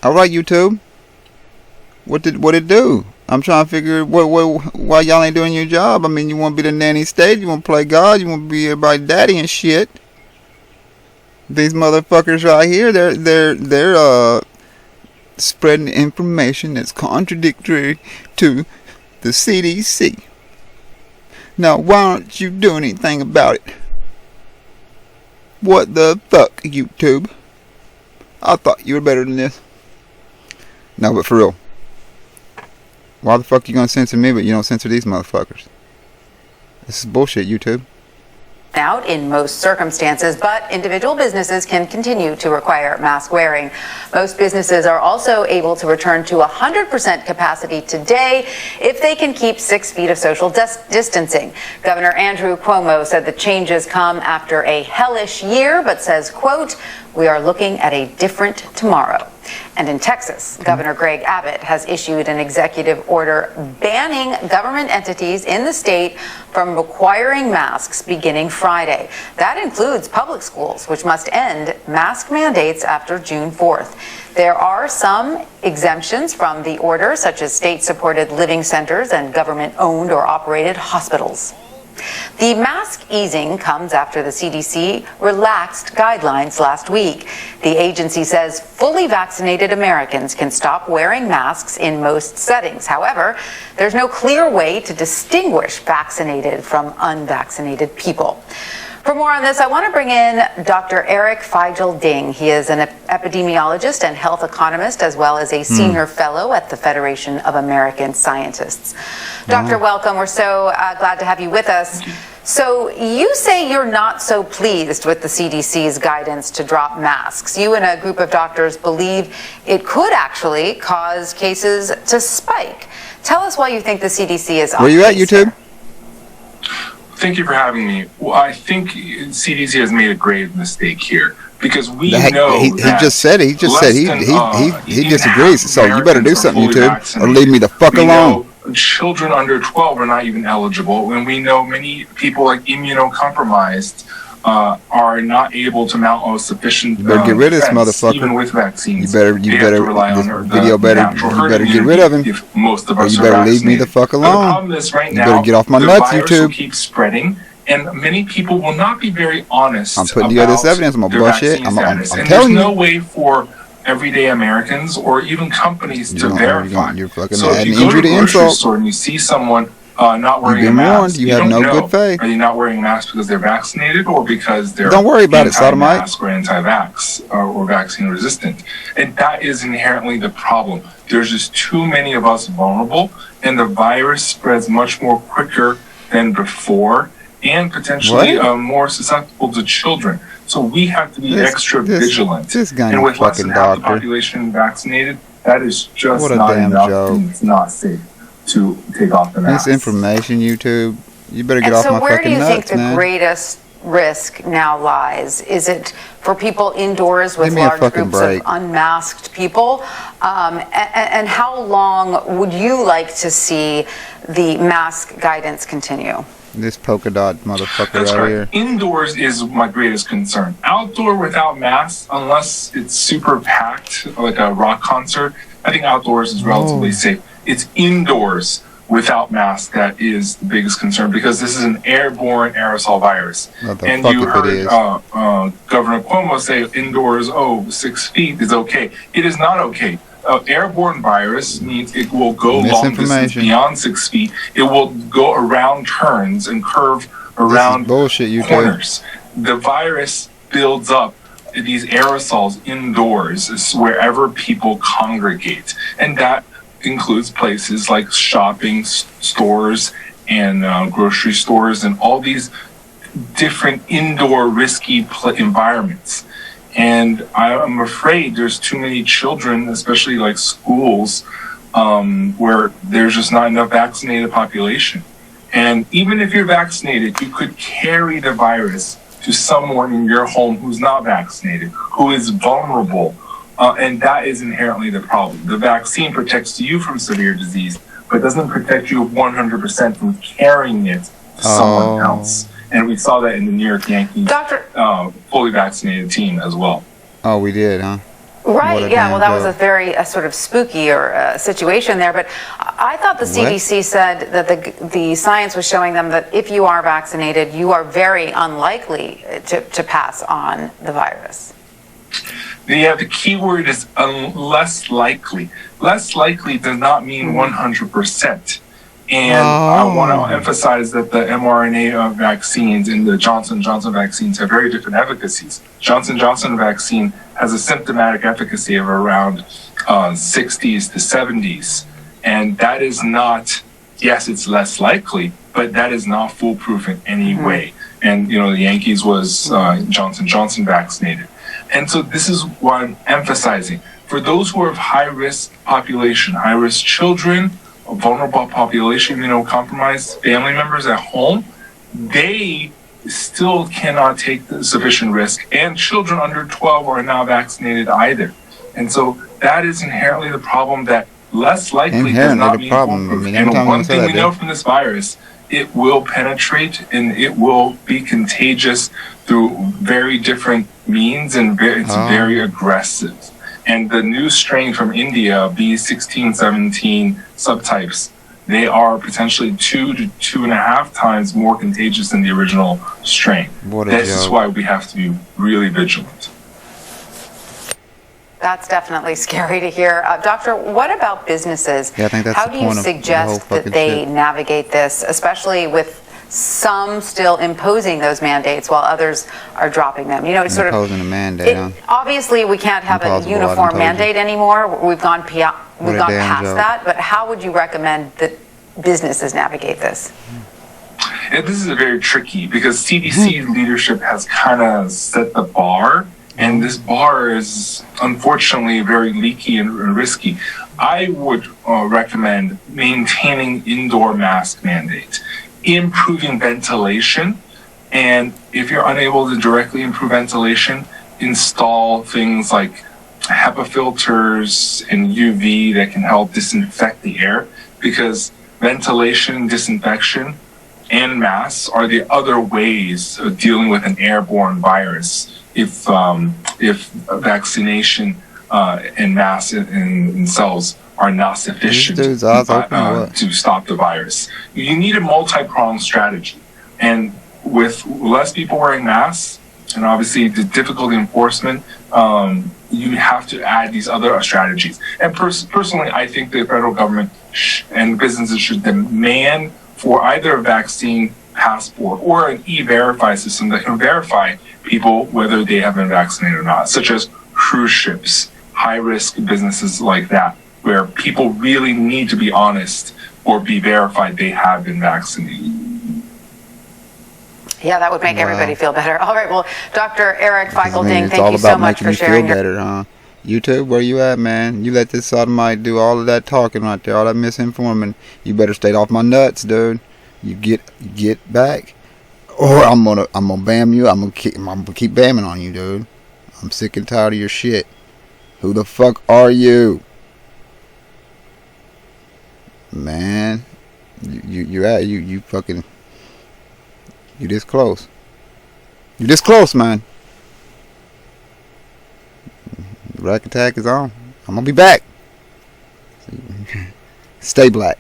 All right, YouTube. What it do? I'm trying to figure why y'all ain't doing your job. I mean, you want to be the nanny state, you want to play God, you want to be everybody's daddy and shit. These motherfuckers right here, they're spreading information that's contradictory to the CDC. Now, why don't you do anything about it? What the fuck, YouTube? I thought you were better than this. No, but for real. Why the fuck you gonna censor me, but you don't censor these motherfuckers? This is bullshit, YouTube. Out in most circumstances, but individual businesses can continue to require mask wearing. Most businesses are also able to return to 100% capacity today if they can keep 6 feet of social distancing. Governor Andrew Cuomo said the changes come after a hellish year, but says, quote, "We are looking at a different tomorrow." And in Texas, Governor Greg Abbott has issued an executive order banning government entities in the state from requiring masks beginning Friday. That includes public schools, which must end mask mandates after June 4th. There are some exemptions from the order, such as state-supported living centers and government-owned or operated hospitals. The mask easing comes after the CDC relaxed guidelines last week. The agency says fully vaccinated Americans can stop wearing masks in most settings. However, there's no clear way to distinguish vaccinated from unvaccinated people. For more on this, I want to bring in Dr. Eric Feigl-Ding. He is an epidemiologist and health economist, as well as a senior fellow at the Federation of American Scientists. Doctor, welcome. We're so glad to have you with us. So you say you're not so pleased with the CDC's guidance to drop masks. You and a group of doctors believe it could actually cause cases to spike. Tell us why you think the CDC is off Where you at, base YouTube? here. Thank you for having me. Well, I think CDC has made a grave mistake here because we know he just said he disagrees. So you better do something, YouTube, or leave me the fuck alone. Children under 12 are not even eligible, and we know many people like immunocompromised are not able to mount a sufficient You better get rid of this motherfucker. even with vaccines. You better rely on this video better get rid of him. If most of Or us you are better leave me vaccinated. the fuck But the alone. problem is right You now, better get off my the nuts, virus will YouTube. keep spreading, and many people will not be very honest. I'm putting together this evidence. I'm gonna their bullshit. vaccine I'm status. And telling there's you. no way for everyday Americans or even companies to verify. You're fucking So if adding you go to injury a to grocery insult. store and you see someone not wearing a been warned. mask, You have don't no know. good faith. Are they not wearing a mask because they're vaccinated or because they're Don't worry about it, sodomite. anti-mask or anti-vax or vaccine resistant? And that is inherently the problem. There's just too many of us vulnerable, and the virus spreads much more quicker than before, and potentially more susceptible to children. So we have to be extra vigilant. This guy and with less than fucking half the doctor. population vaccinated, that is just What a not damn enough, joke. and it's not safe to take off the mask. This information, YouTube. You better get And off so my where do fucking you think nuts, the man. greatest risk now lies? Is it for people indoors with Give me a large fucking groups break. of unmasked people? And how long would you like to see the mask guidance continue? This polka dot motherfucker That's right right. here. Indoors is my greatest concern. Outdoor without masks, unless it's super packed, like a rock concert, I think outdoors is relatively safe. It's indoors without masks that is the biggest concern because this is an airborne aerosol virus. What the And fuck you if it is? heard Governor Cuomo say indoors, 6 feet is okay. It is not okay. Airborne virus means it will go long distance beyond 6 feet. It will go around turns and curve around bullshit, you corners. The virus builds up these aerosols indoors wherever people congregate. And that includes places like shopping stores and grocery stores and all these different indoor risky environments. And I'm afraid there's too many children, especially like schools, where there's just not enough vaccinated population. And even if you're vaccinated, you could carry the virus to someone in your home who's not vaccinated, who is vulnerable. And that is inherently the problem. The vaccine protects you from severe disease, but doesn't protect you 100% from carrying it to someone else. And we saw that in the New York Yankees fully vaccinated team as well. Oh, we did, huh? Right, yeah, well, that was a very sort of spooky situation there, but I thought the CDC said that the science was showing them that if you are vaccinated, you are very unlikely to pass on the virus. Yeah, the key word is less likely. Less likely does not mean 100%. And I want to emphasize that the mRNA vaccines and the Johnson & Johnson vaccines have very different efficacies. Johnson & Johnson vaccine has a symptomatic efficacy of around 60s to 70s. And that is not, yes, it's less likely, but that is not foolproof in any way. And, you know, the Yankees was Johnson & Johnson vaccinated. And so this is what I'm emphasizing. For those who are of high-risk population, high-risk children, a vulnerable population, immunocompromised family members at home, they still cannot take the sufficient risk. And children under 12 are not vaccinated either. And so that is inherently the problem, that less likely does not mean foolproof. And one thing we know from this virus, it will penetrate and it will be contagious through very different means, and it's very aggressive. And the new strain from India, B16, 17 subtypes, they are potentially 2 to 2.5 times more contagious than the original strain. This is why we have to be really vigilant. That's definitely scary to hear. Doctor, what about businesses? Yeah, I think that's How do you suggest that they navigate this, especially with some still imposing those mandates while others are dropping them? You know, it's sort of imposing a mandate. Obviously, we can't have a uniform mandate anymore. We've gone past that. But how would you recommend that businesses navigate this? And this is very tricky because CDC leadership has kind of set the bar. And this bar is unfortunately very leaky and risky. I would recommend maintaining indoor mask mandate, improving ventilation, and if you're unable to directly improve ventilation, install things like HEPA filters and UV that can help disinfect the air, because ventilation, disinfection, and masks are the other ways of dealing with an airborne virus. If vaccination and masks in themselves are not sufficient to stop the virus, you need a multi-pronged strategy. And with less people wearing masks, and obviously the difficult enforcement, you have to add these other strategies. And personally, I think the federal government and businesses should demand for either a vaccine passport or an e-verify system that can verify people whether they have been vaccinated or not, such as cruise ships, high-risk businesses like that, where people really need to be honest or be verified they have been vaccinated. Yeah, that would make everybody feel better. All right, well, Dr. Eric Feigl-Ding, thank you so much for sharing your... It's all about making you feel better, huh? YouTube, where you at, man? You let this sodomite do all of that talking right there, all that misinforming. You better stay off my nuts, dude. You get back, or I'm gonna bam you. I'm gonna keep bamming on you, dude. I'm sick and tired of your shit. Who the fuck are you, man? You fucking, you this close. You this close, man. The rack attack is on. I'm gonna be back. Stay black.